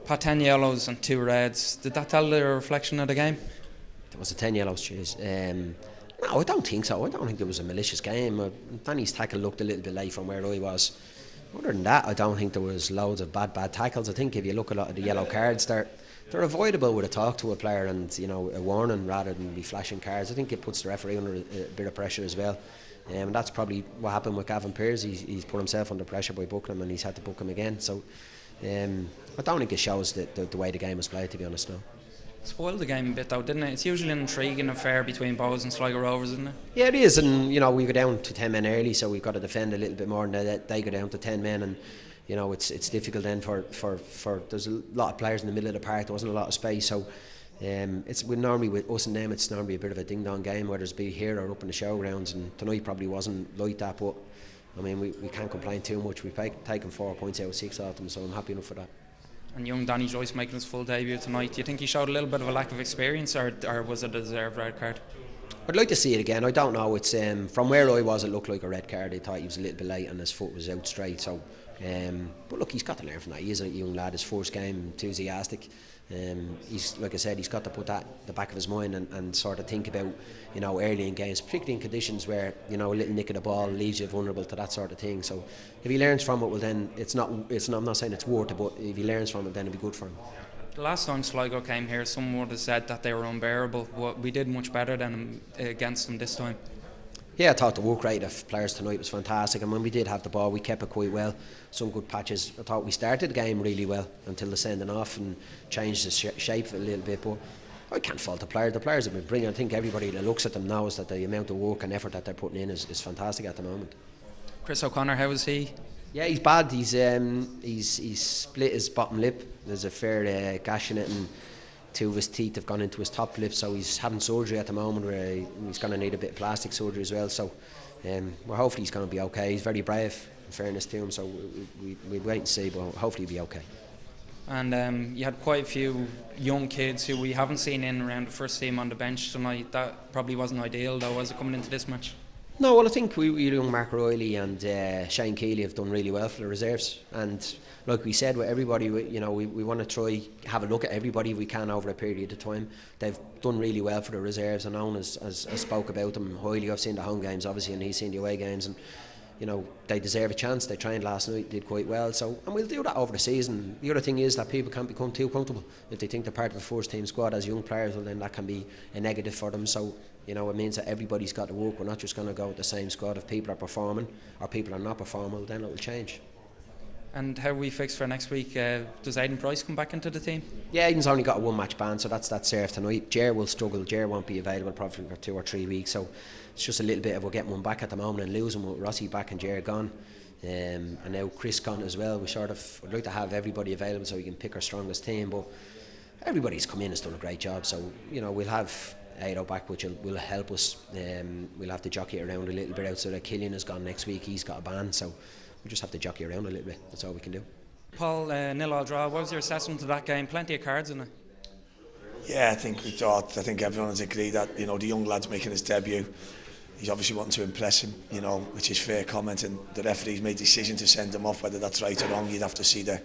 Pat, 10 yellows and 2 reds. Did that tell the reflection of the game? There was a 10 yellows, cheers. No, I don't think so. I don't think it was a malicious game. Danny's tackle looked a little bit late from where I was. Other than that, I don't think there was loads of bad tackles. I think if you look at a lot of the yellow cards, they're avoidable with a talk to a player and, you know, a warning rather than be flashing cards. I think it puts the referee under a bit of pressure as well. And that's probably what happened with Gavin Pearce. He's put himself under pressure by booking him, and he's had to book him again. So I don't think it shows the way the game was played, to be honest. No. Spoiled the game a bit though, didn't it? It's usually an intriguing affair between Bohs and Sligo Rovers, isn't it? Yeah, it is, and you know, we go down to 10 men early, so we've got to defend a little bit more, and they go down to 10 men, and you know, it's difficult then for there's a lot of players in the middle of the park. There wasn't a lot of space, so normally with us and them, it's normally a bit of a ding dong game, whether it's be here or up in the showgrounds, and tonight probably wasn't like that, but I mean, we can't complain too much. We've taken 4 points out of 6 of them, so I'm happy enough for that. And young Danny Joyce making his full debut tonight. Do you think he showed a little bit of a lack of experience, or was it a deserved red card? I'd like to see it again. I don't know. It's from where I was, it looked like a red card. I thought he was a little bit late and his foot was out straight. So, but look, he's got to learn from that. He is a young lad. His first game, enthusiastic. He's, like I said, he's got to put that in the back of his mind and sort of think about, you know, early in games, particularly in conditions where, you know, a little nick of the ball leaves you vulnerable to that sort of thing. So if he learns from it, well then it's not. I'm not saying it's worth it, but if he learns from it, then it'll be good for him. The last time Sligo came here, someone would have said that they were unbearable. We did much better than against them this time. Yeah, I thought the work rate of players tonight was fantastic, and when we did have the ball, we kept it quite well. Some good patches. I thought we started the game really well until the sending off and changed the shape a little bit, but I can't fault the players. The players have been brilliant. I think everybody that looks at them knows that the amount of work and effort that they're putting in is fantastic at the moment. Chris O'Connor, how is he? Yeah, he's bad. He's split his bottom lip. There's a fair gash in it, and 2 of his teeth have gone into his top lip, so he's having surgery at the moment where he's going to need a bit of plastic surgery as well, so well, hopefully he's going to be okay. He's very brave, in fairness to him, so we'll wait and see, but hopefully he'll be okay. And you had quite a few young kids who we haven't seen in around the first team on the bench tonight. That probably wasn't ideal though, was it, coming into this match? No, well, I think we young Mark Riley and Shane Keeley have done really well for the reserves, and like we said with everybody, you know, we want to try have a look at everybody if we can over a period of time. They've done really well for the reserves, and Owen has spoke about them highly. I've seen the home games obviously, and he's seen the away games, and you know, they deserve a chance. They trained last night, did quite well, so, and we'll do that over the season. The other thing is that people can't become too comfortable. If they think they're part of a first team squad as young players, well then that can be a negative for them. So you know, it means that everybody's got to work. We're not just going to go with the same squad. If people are performing or people are not performing, well, then it will change. And how are we fixed for next week? Does Aidan Price come back into the team? Yeah, Aidan's only got a 1-match ban, so that's served tonight. Jer will struggle. Jer won't be available probably for 2 or 3 weeks, so it's just a little bit of we're getting one back at the moment and losing with Rossi back and Jer gone. And now Chris gone as well. Would like to have everybody available so we can pick our strongest team, but everybody's come in and done a great job, so you know, we'll have Ado back, which will help us. We'll have to jockey it around a little bit out, so that Killian is gone next week. He's got a ban, so we just have to jockey around a little bit. That's all we can do. Paul, 0-0 draw. What was your assessment of that game? Plenty of cards in it. Yeah, I think everyone has agreed that, you know, the young lad's making his debut. He's obviously wanting to impress him, you know, which is fair comment, and the referee's made a decision to send him off. Whether that's right or wrong, you'd have to see the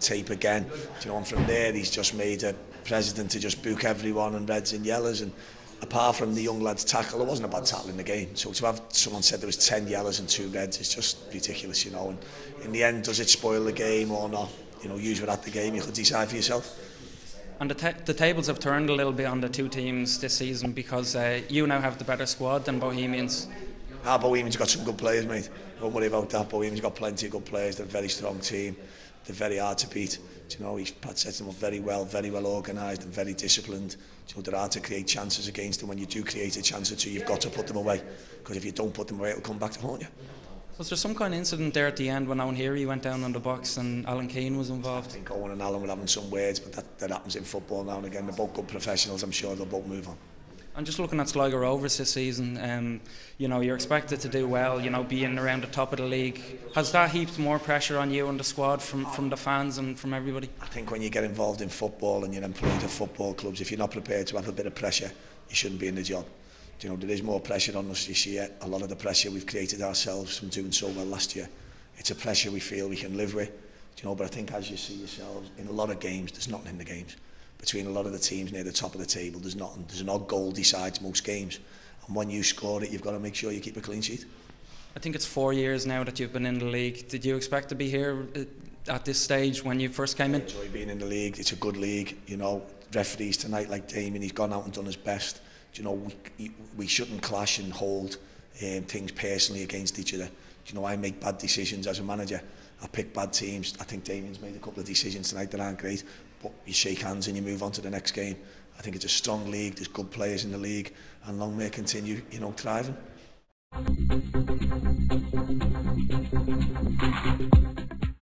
tape again. You know, and from there he's just made a precedent to just book everyone and reds and yellows, and apart from the young lad's tackle, it wasn't a bad tackle in the game. So to have someone said there was 10 yellows and 2 reds, it's just ridiculous, you know. And in the end, does it spoil the game or not? You know, usually at the game you could decide for yourself. And the tables have turned a little bit on the 2 teams this season because you now have the better squad than Bohemians. Bohemians got some good players, mate. Don't worry about that. Bohemians got plenty of good players. They're a very strong team. They're very hard to beat. You know, Pat sets them up very well organised and very disciplined. You know, they're hard to create chances against them. When you do create a chance or two, you've got to put them away, because if you don't put them away, it'll come back to haunt you. Was there some kind of incident there at the end when Owen Heary went down on the box and Alan Keane was involved? I think Owen and Alan were having some words, but that happens in football now and again. They're both good professionals. I'm sure they'll both move on. And just looking at Sligo Rovers this season, you know, you're expected to do well, you know, being around the top of the league. Has that heaped more pressure on you and the squad from the fans and from everybody? I think when you get involved in football and you're employed at football clubs, if you're not prepared to have a bit of pressure, you shouldn't be in the job. You know, there is more pressure on us this year. A lot of the pressure we've created ourselves from doing so well last year. it's a pressure we feel we can live with. You know, but I think as you see yourselves in a lot of games, there's nothing in the games. Between a lot of the teams near the top of the table, there's nothing. There's an odd goal decides most games, and when you score it, you've got to make sure you keep a clean sheet. I think it's 4 years now that you've been in the league. Did you expect to be here at this stage when you first came in? I enjoy being in the league. It's a good league. You know, referees tonight like Damien, he's gone out and done his best. You know, we shouldn't clash and hold things personally against each other. You know, I make bad decisions as a manager. I pick bad teams. I think Damien's made a couple of decisions tonight that aren't great, but you shake hands and you move on to the next game. I think it's a strong league. There's good players in the league, and long may it continue, you know, thriving.